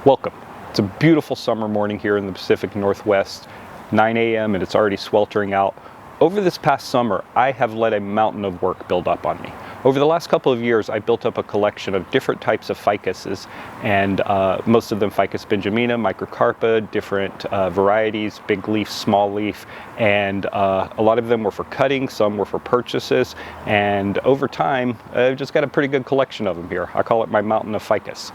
Welcome. It's a beautiful summer morning here in the Pacific Northwest, 9 a.m. and it's already sweltering out. Over this past summer, I have let a mountain of work build up on me. Over the last couple of years, I built up a collection of different types of ficuses, and most of them Ficus benjamina, microcarpa, different varieties, big leaf, small leaf, and a lot of them were for cutting, some were for purchases, and over time, I've just got a pretty good collection of them here. I call it my mountain of ficus.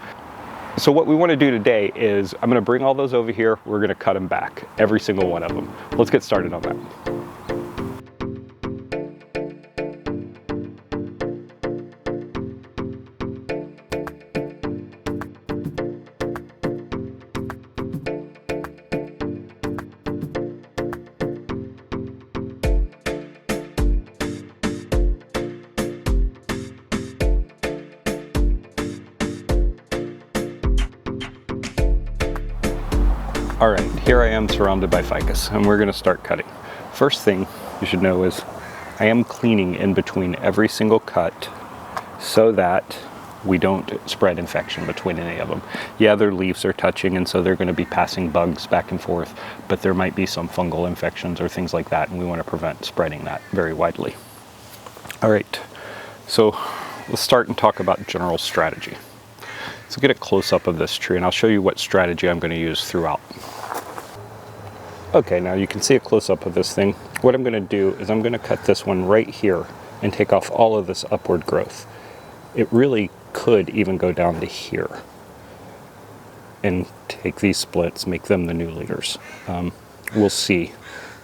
So what we want to do today is I'm going to bring all those over here. We're going to cut them back, every single one of them. Let's get started on that. All right, here I am surrounded by ficus, and we're going to start cutting. First thing you should know is I am cleaning in between every single cut so that we don't spread infection between any of them. Yeah, their leaves are touching, and so they're going to be passing bugs back and forth, but there might be some fungal infections or things like that, and we want to prevent spreading that very widely. All right, so let's start and talk about general strategy. So get a close-up of this tree, and I'll show you what strategy I'm going to use throughout. Okay, now you can see a close-up of this thing. What I'm going to do is I'm going to cut this one right here and take off all of this upward growth. It really could even go down to here and take these splits, make them the new leaders. We'll see,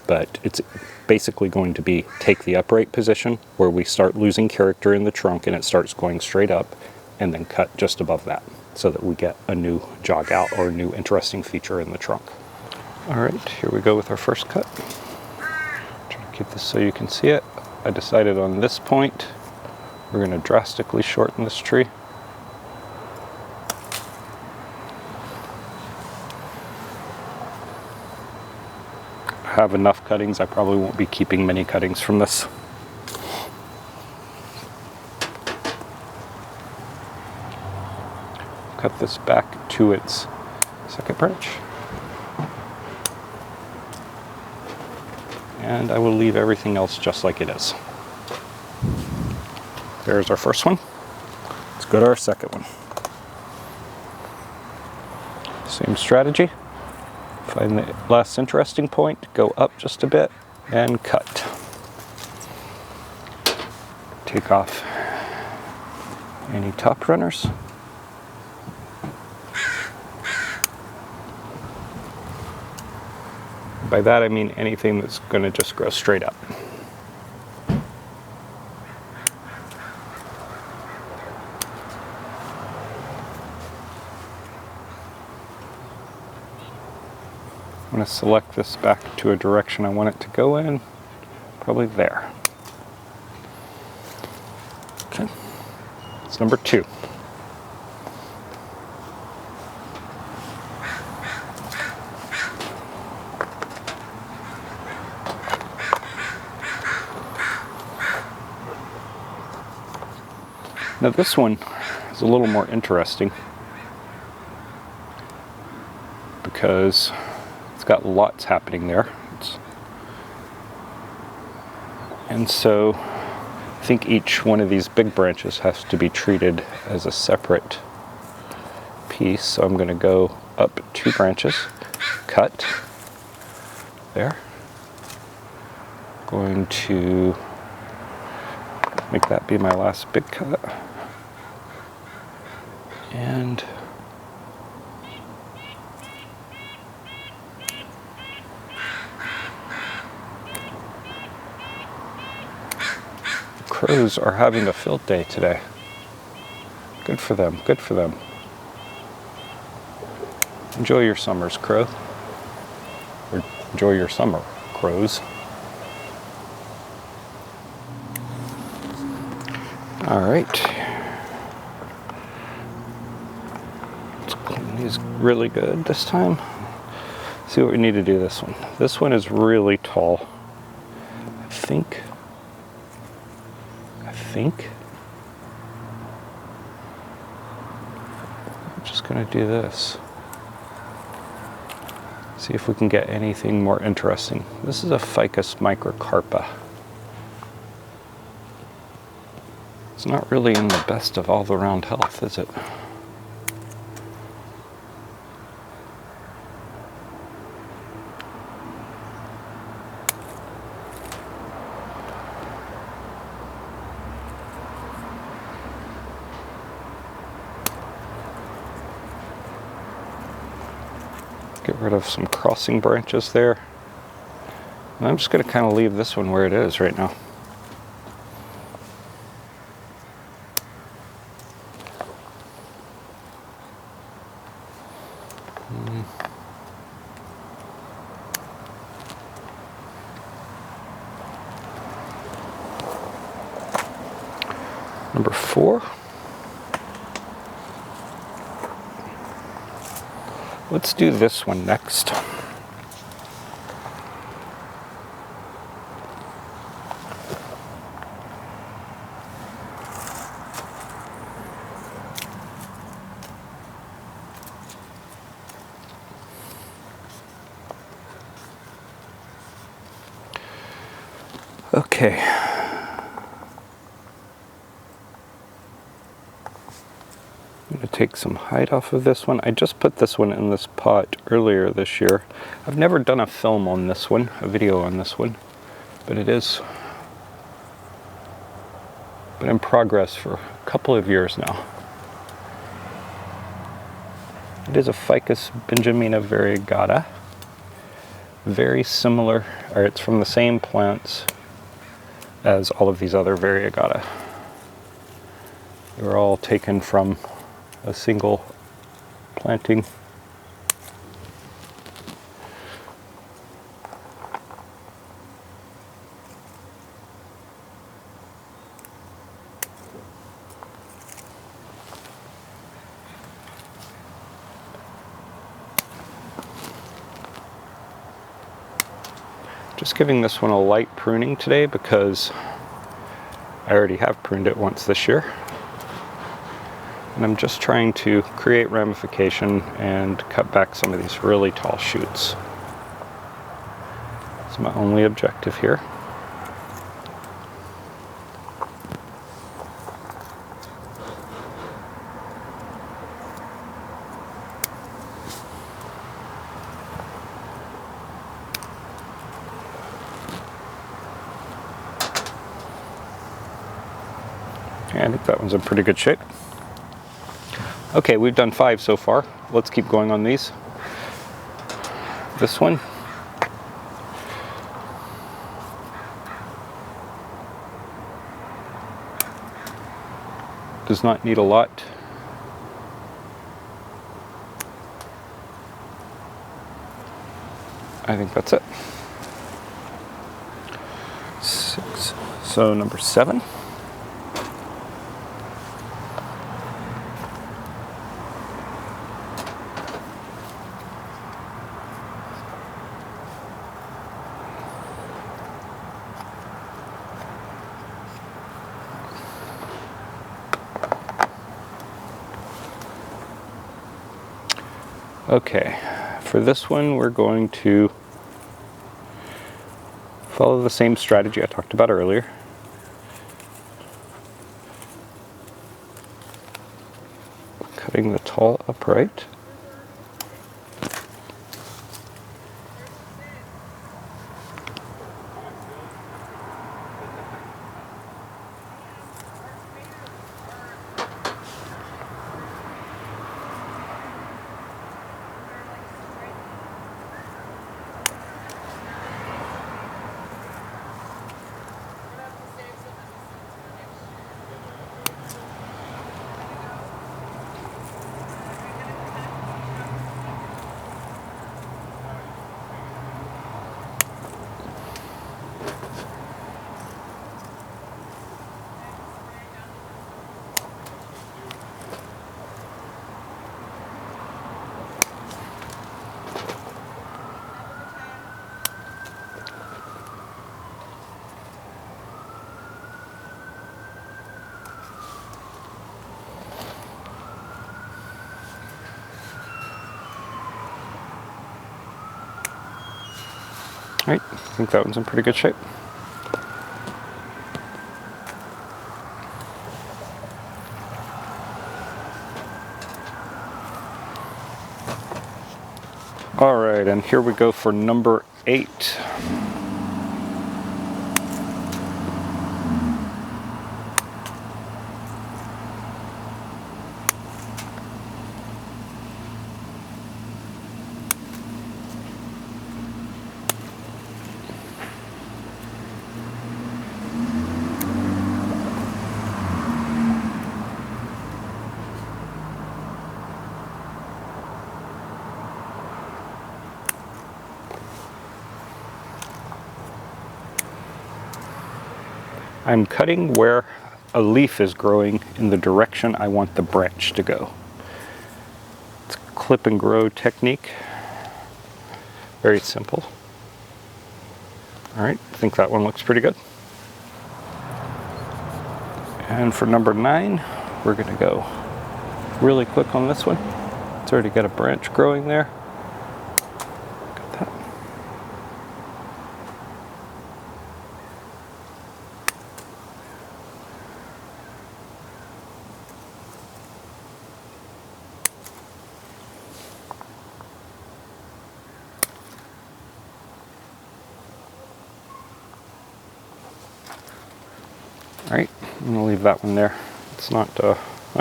but it's basically going to be take the upright position where we start losing character in the trunk and it starts going straight up, and then cut just above that so that we get a new jog out or a new interesting feature in the trunk. All right, here we go with our first cut. Try to keep this so you can see it. I decided on this point, we're going to drastically shorten this tree. I have enough cuttings. I probably won't be keeping many cuttings from this. Cut this back to its second branch. And I will leave everything else just like it is. There's our first one. Let's go to our second one. Same strategy. Find the last interesting point, go up just a bit, and cut. Take off any top runners. By that I mean anything that's going to just grow straight up. I'm going to select this back to a direction I want it to go in, probably there. Okay, it's number 2. Now this one is a little more interesting because it's got lots happening there. And so I think each one of these big branches has to be treated as a separate piece. So I'm going to go up 2 branches, cut there. Going to make that be my last big cut. And crows are having a field day today. Good for them, good for them. Enjoy your summers, crow. Or enjoy your summer, crows. All right. Let's clean these really good this time. See what we need to do this one. This one is really tall. I think I'm just gonna do this. See if we can get anything more interesting. This is a Ficus microcarpa. It's not really in the best of all around health, is it? Get rid of some crossing branches there. And I'm just going to kind of leave this one where it is right now. Number 4. Let's do this one next. Okay. I'm going to take some height off of this one. I just put this one in this pot earlier this year. I've never done a film on this one, a video on this one, but it is been in progress for a couple of years now. It is a Ficus Benjamina variegata. Very similar, or it's from the same plants as all of these other variegata. They were all taken from a single planting. Just giving this one a light pruning today because I already have pruned it once this year. And I'm just trying to create ramification and cut back some of these really tall shoots. That's my only objective here. I think that one's in pretty good shape. Okay, we've done 5 so far. Let's keep going on these. This one. Does not need a lot. I think that's it. 6. So number 7. Okay, for this one we're going to follow the same strategy I talked about earlier. Cutting the tall upright. All right, I think that one's in pretty good shape. All right, and here we go for number 8. I'm cutting where a leaf is growing in the direction I want the branch to go. It's a clip and grow technique. Very simple. All right, I think that one looks pretty good. And for number 9, we're gonna go really quick on this one. It's already got a branch growing there. Got that. All right, I'm gonna leave that one there. It's not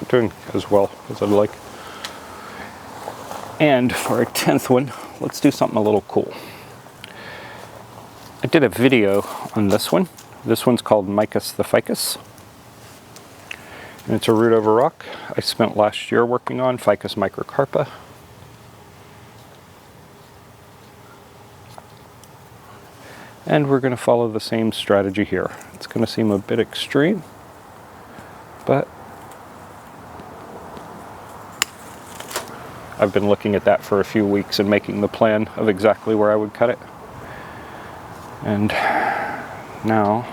doing as well as I'd like. And for our 10th one, let's do something a little cool. I did a video on this one. This one's called Micus the Ficus. And it's a root over rock I spent last year working on, Ficus microcarpa. And we're going to follow the same strategy here. It's going to seem a bit extreme, but I've been looking at that for a few weeks and making the plan of exactly where I would cut it. And now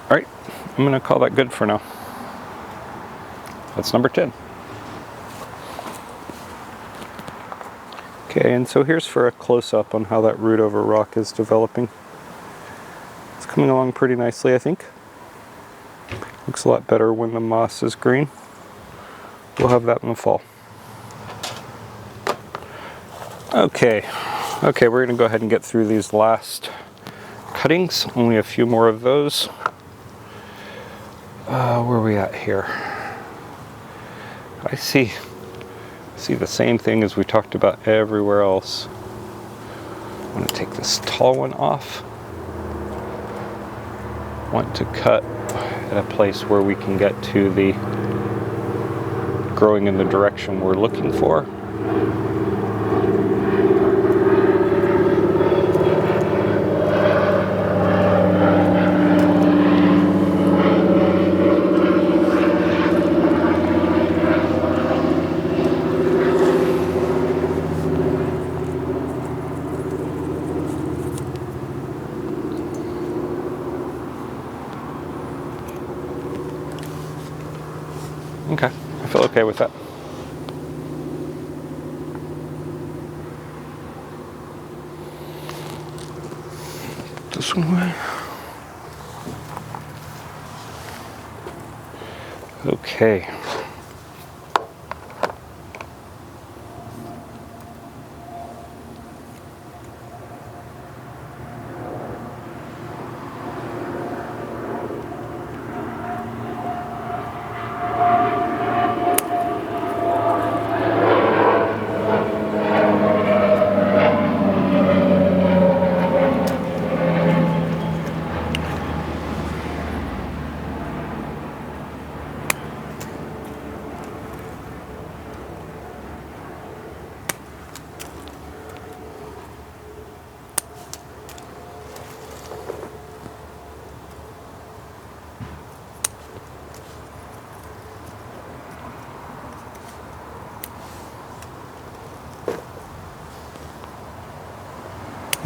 all right, I'm going to call that good for now. That's number 10. Okay, and so here's for a close-up on how that root over rock is developing. It's coming along pretty nicely, I think. Looks a lot better when the moss is green. We'll have that in the fall. Okay, we're going to go ahead and get through these last cuttings. Only a few more of those. Where are we at here? I see the same thing as we talked about everywhere else. I'm going to take this tall one off. Want to cut at a place where we can get to the growing in the direction we're looking for. Okay, I feel okay with that. This one way. Okay.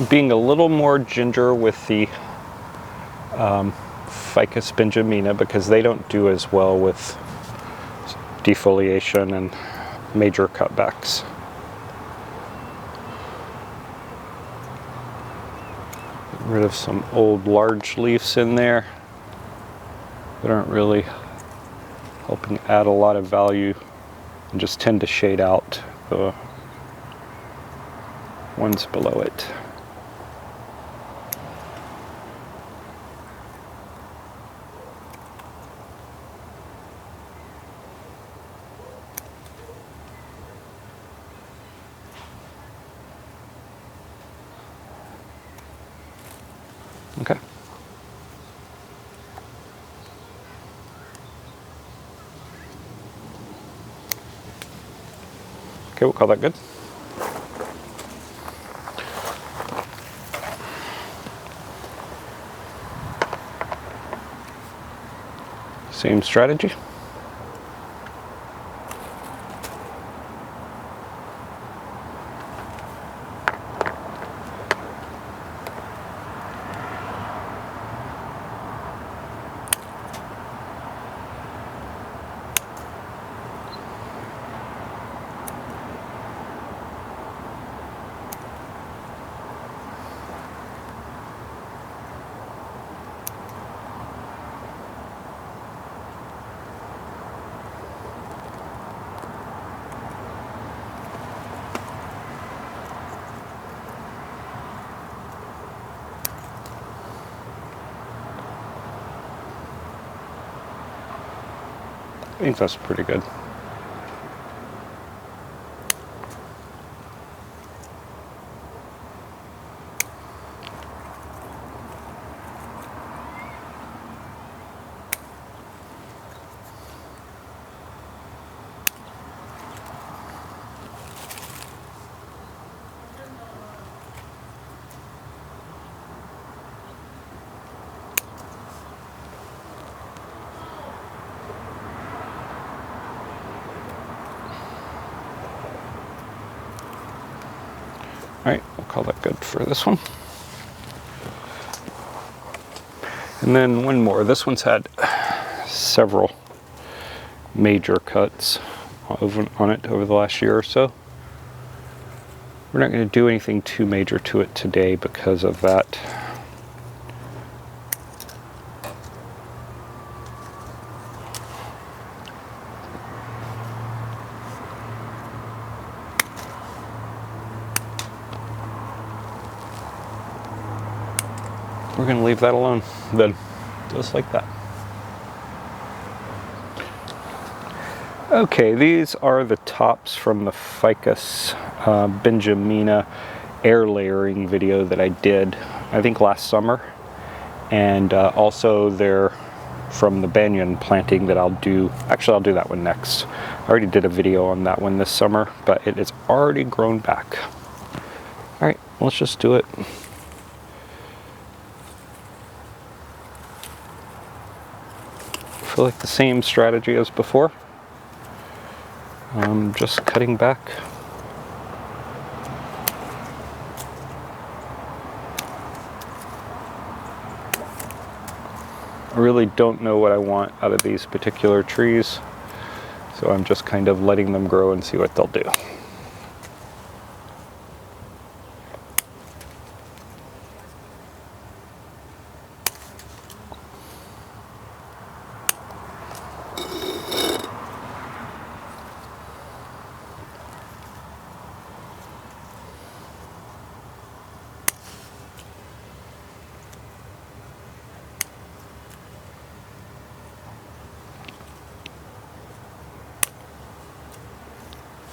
being a little more ginger with the Ficus Benjamina because they don't do as well with defoliation and major cutbacks. Get rid of some old large leaves in there that aren't really helping add a lot of value and just tend to shade out the ones below it. Okay. Okay, we'll call that good. Same strategy. I think that's pretty good. All right, we'll call that good for this one. And then one more. This one's had several major cuts on it over the last year or so. We're not going to do anything too major to it today because of that. We're going to leave that alone then, just like that. Okay, these are the tops from the Ficus Benjamina air layering video that I did, I think last summer. And also they're from the Banyan planting that I'll do. Actually, I'll do that one next. I already did a video on that one this summer, but it is already grown back. All right, let's just do it. I feel like the same strategy as before. Just cutting back. I really don't know what I want out of these particular trees, so I'm just kind of letting them grow and see what they'll do.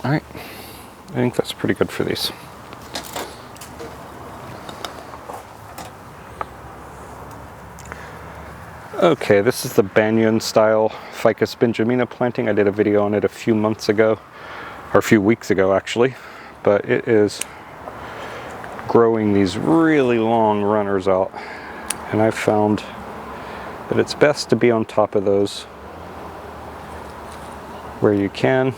All right, I think that's pretty good for these. Okay, this is the Banyan style Ficus Benjamina planting. I did a video on it a few months ago, or a few weeks ago actually, but it is growing these really long runners out, and I've found that it's best to be on top of those where you can,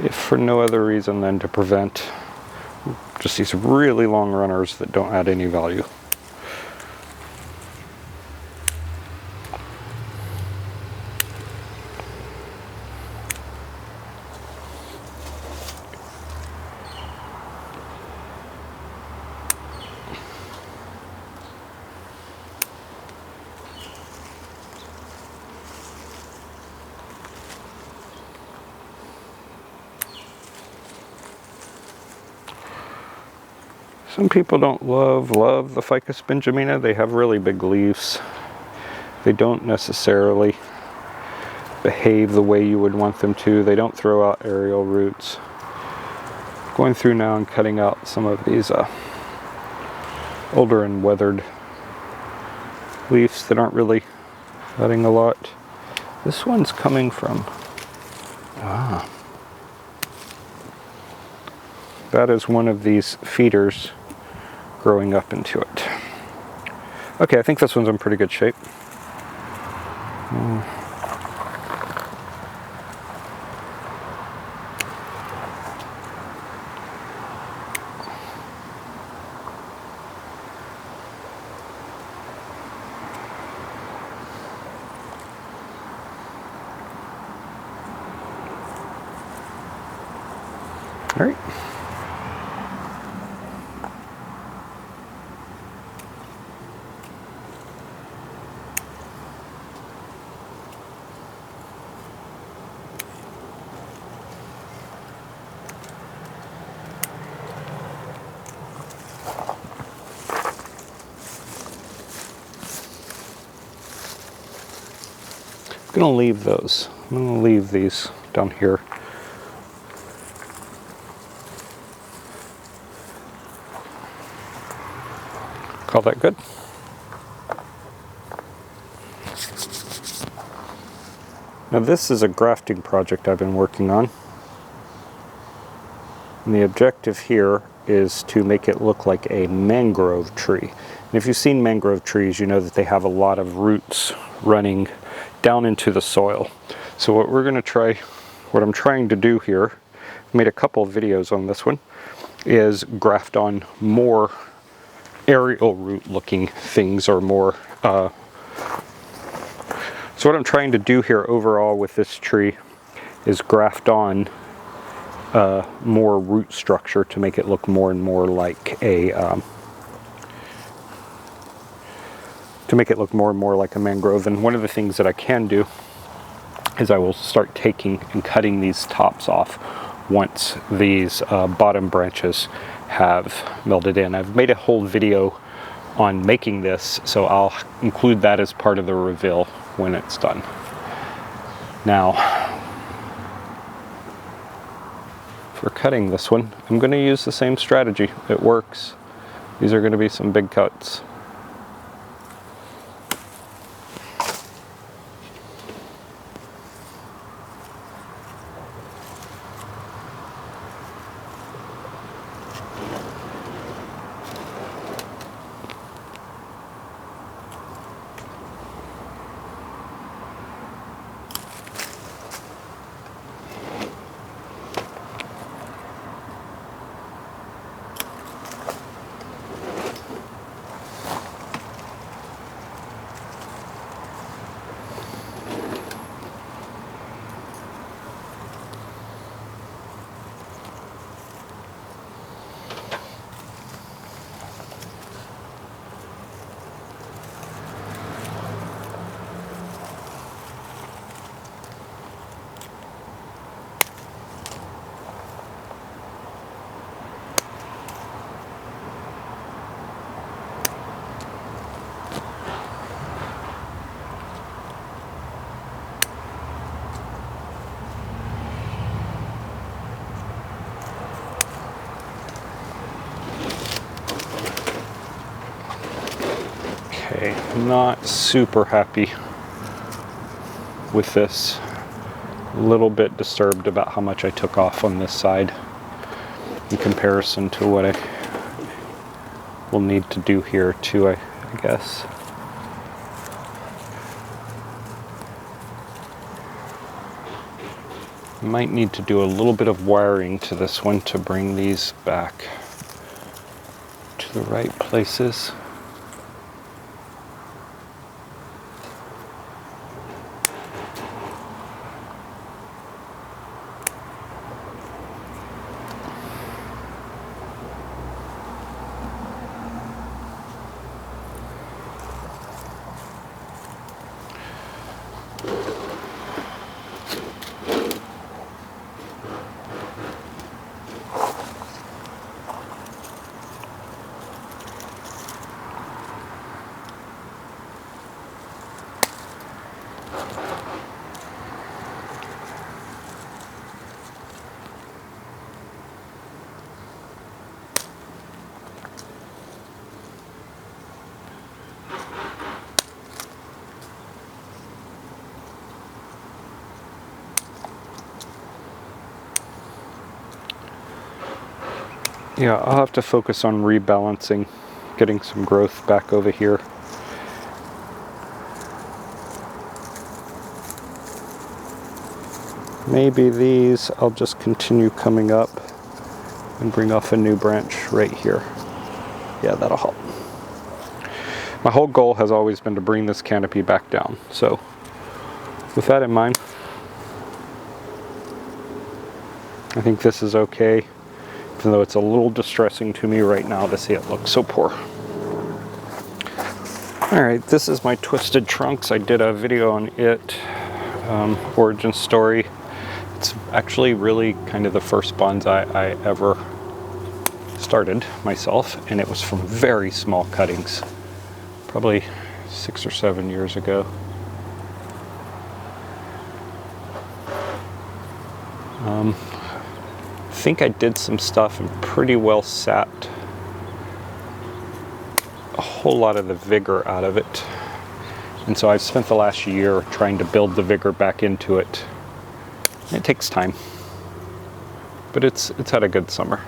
if for no other reason than to prevent Just these really long runners that don't add any value. Some people don't love the Ficus benjamina. They have really big leaves. They don't necessarily behave the way you would want them to. They don't throw out aerial roots. Going through now and cutting out some of these older and weathered leaves that aren't really adding a lot. This one's coming from, that is one of these feeders growing up into it. Okay, I think this one's in pretty good shape. All right. I'm gonna leave those. I'm gonna leave these down here. Call that good. Now this is a grafting project I've been working on. And the objective here is to make it look like a mangrove tree. And if you've seen mangrove trees, you know that they have a lot of roots running down into the soil. So what I'm trying to do here, I made a couple of videos on this one, is graft on more aerial root looking things or more. So what I'm trying to do here overall with this tree is graft on more root structure to make it look more and more like a mangrove. And one of the things that I can do is I will start taking and cutting these tops off once these bottom branches have melded in. I've made a whole video on making this, so I'll include that as part of the reveal when it's done. Now, for cutting this one, I'm going to use the same strategy. It works. These are going to be some big cuts. Okay, not super happy with this. A little bit disturbed about how much I took off on this side in comparison to what I will need to do here too, I guess. Might need to do a little bit of wiring to this one to bring these back. to the right places. Yeah, I'll have to focus on rebalancing, getting some growth back over here. Maybe these I'll just continue coming up and bring off a new branch right here. Yeah, that'll help. My whole goal has always been to bring this canopy back down. So with that in mind, I think this is okay, even though it's a little distressing to me right now to see it look so poor. All right, this is my twisted trunks. I did a video on it, origin story. It's actually really kind of the first bonsai I ever started myself, and it was from very small cuttings, probably 6 or 7 years ago. I think I did some stuff and pretty well sat a whole lot of the vigor out of it, and so I've spent the last year trying to build the vigor back into it. It takes time, but it's had a good summer.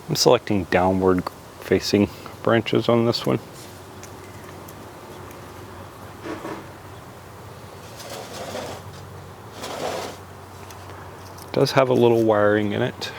I'm selecting downward facing branches on this one. It does have a little wiring in it.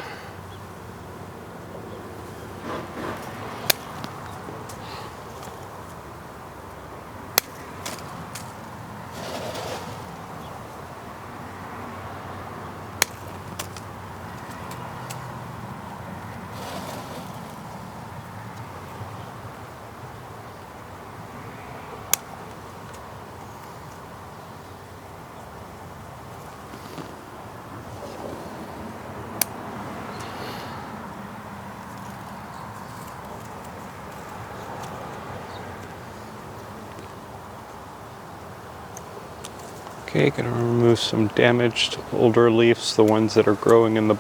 Okay, gonna remove some damaged older leaves, the ones that are growing in out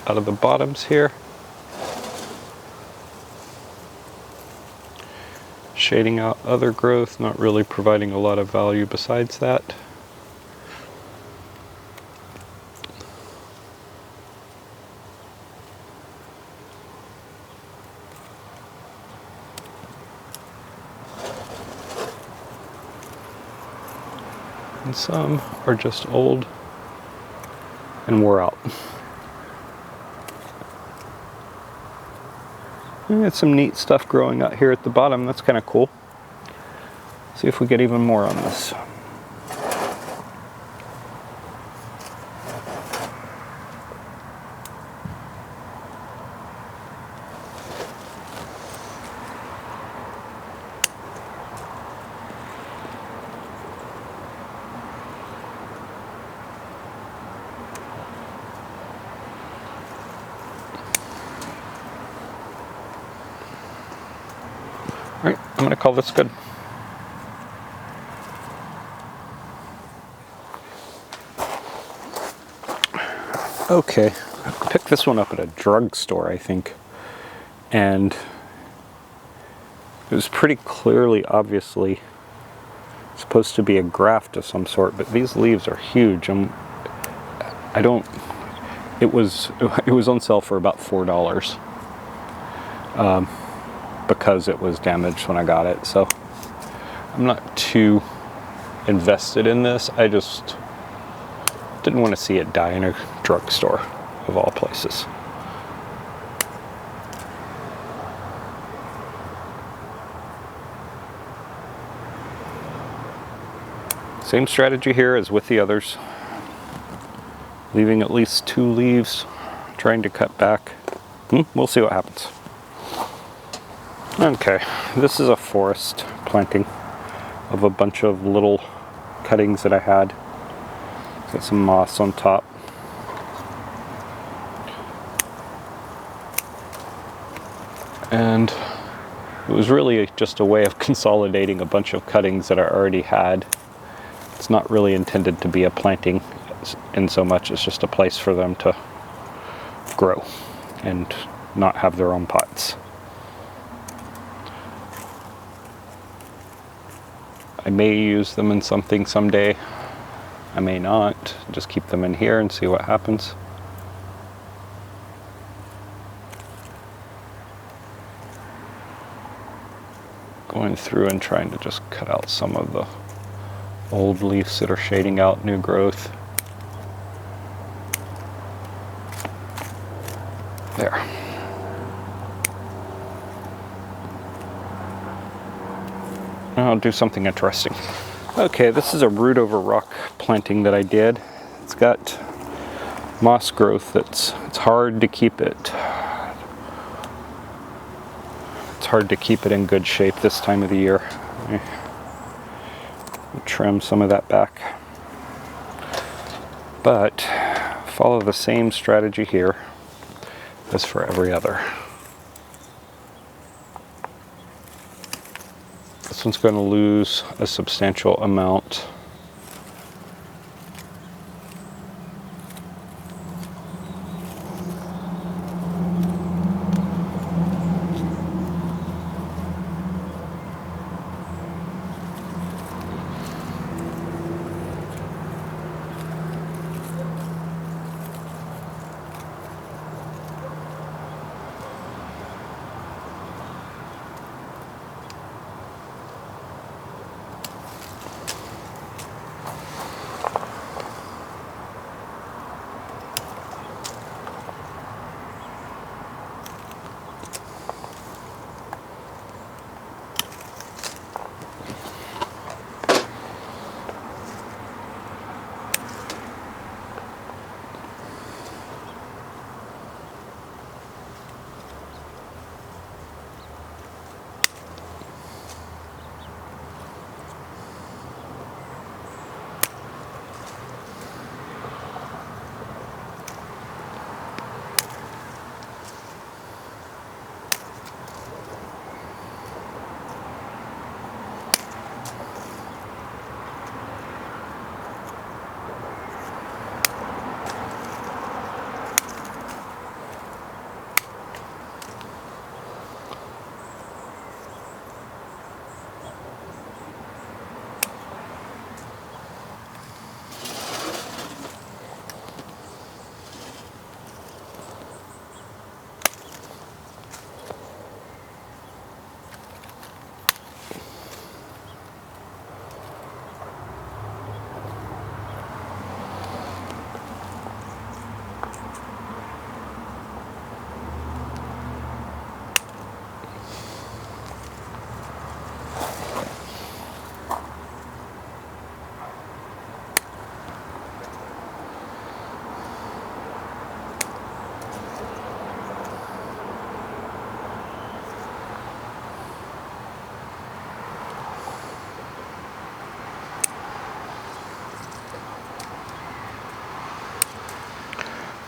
of the bottoms here. Shading out other growth, not really providing a lot of value besides that. And some are just old and wore out. And it's some neat stuff growing out here at the bottom. That's kind of cool. See if we get even more on this. All right, I'm gonna call this good. Okay, I picked this one up at a drugstore, I think, and it was pretty clearly, obviously, supposed to be a graft of some sort, but these leaves are huge. It was on sale for about $4. Because it was damaged when I got it, so I'm not too invested in this. I just didn't want to see it die in a drugstore, of all places. Same strategy here as with the others. Leaving at least 2 leaves, trying to cut back. We'll see what happens. Okay, this is a forest planting of a bunch of little cuttings that I had. Got some moss on top. And it was really just a way of consolidating a bunch of cuttings that I already had. It's not really intended to be a planting in so much as just a place for them to grow and not have their own pots. I may use them in something someday. I may not. Just keep them in here and see what happens. Going through and trying to just cut out some of the old leaves that are shading out new growth. There. Now I'll do something interesting. Okay, this is a root over rock planting that I did. It's got moss growth it's hard to keep it. It's hard to keep it in good shape this time of the year. Trim some of that back. But follow the same strategy here as for every other. This one's going to lose a substantial amount.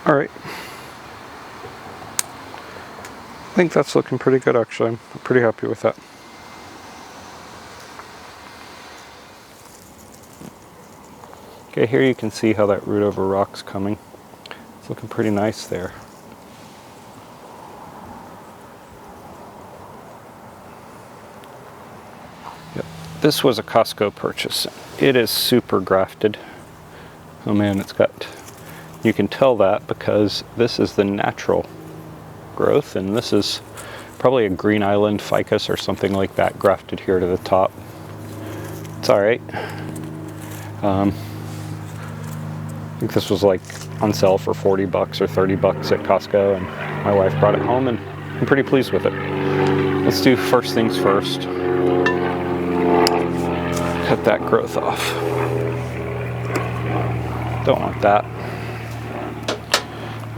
All right. I think that's looking pretty good, actually. I'm pretty happy with that. Okay, here you can see how that root over rock's coming. It's looking pretty nice there. Yep. This was a Costco purchase. It is super grafted. Oh man, it's got... You can tell that because this is the natural growth, and this is probably a Green Island ficus or something like that grafted here to the top. It's all right. I think this was like on sale for 40 bucks or 30 bucks at Costco, and my wife brought it home and I'm pretty pleased with it. Let's do first things first. Cut that growth off. Don't want that.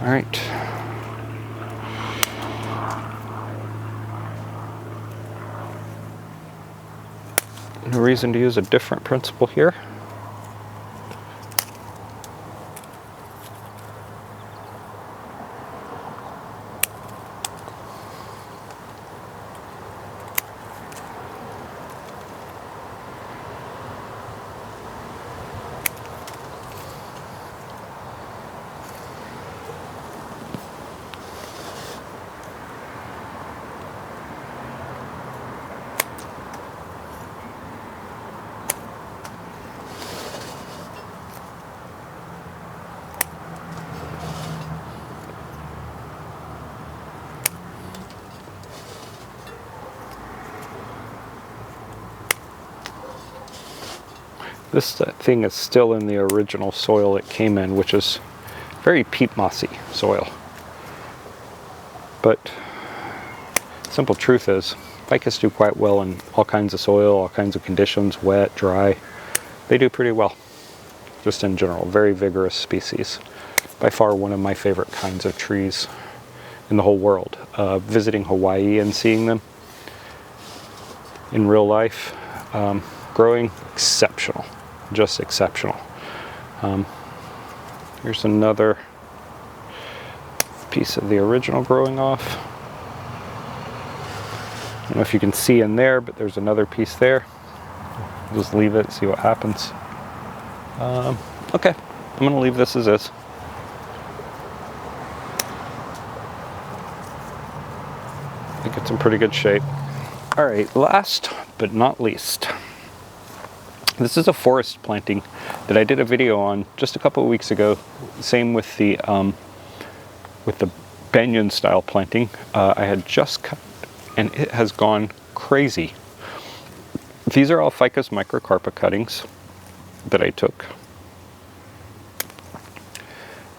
All right. No reason to use a different principle here. This thing is still in the original soil it came in, which is very peat mossy soil. But simple truth is, ficus do quite well in all kinds of soil, all kinds of conditions, wet, dry. They do pretty well, just in general. Very vigorous species. By far one of my favorite kinds of trees in the whole world. Visiting Hawaii and seeing them in real life, growing, exceptional. Just exceptional. Here's another piece of the original growing off. I don't know if you can see in there, but there's another piece there. Just leave it, see what happens. Okay, I'm gonna leave this as is. I think it's in pretty good shape. All right, last but not least, this is a forest planting that I did a video on just a couple of weeks ago. Same with the Banyan style planting. I had just cut, and it has gone crazy. These are all Ficus microcarpa cuttings that I took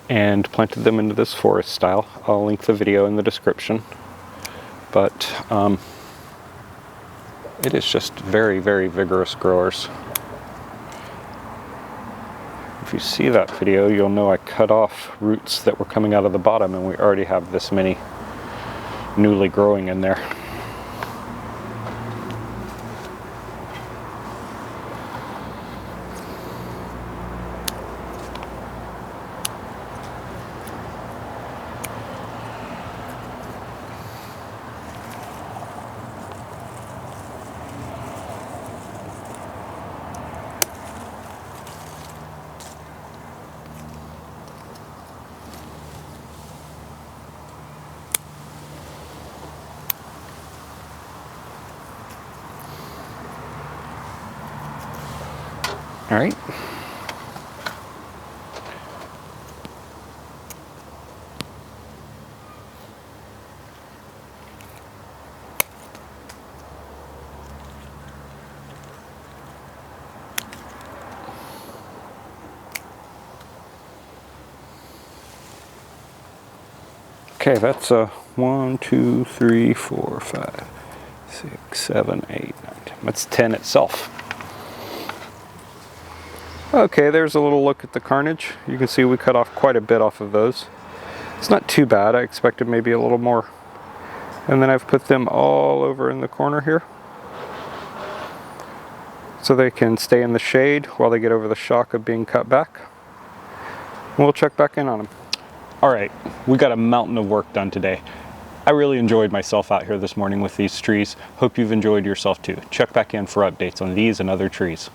and planted them into this forest style. I'll link the video in the description. But it is just very, very vigorous growers. If you see that video, you'll know I cut off roots that were coming out of the bottom, and we already have this many newly growing in there. All right. Okay, that's 1, 2, 3, 4, 5, 6, 7, 8, 9, 10. That's 10 itself. Okay, there's a little look at the carnage. You can see we cut off quite a bit off of those. It's not too bad. I expected maybe a little more. And then I've put them all over in the corner here, so they can stay in the shade while they get over the shock of being cut back. And we'll check back in on them. All right, we got a mountain of work done today. I really enjoyed myself out here this morning with these trees. Hope you've enjoyed yourself too. Check back in for updates on these and other trees.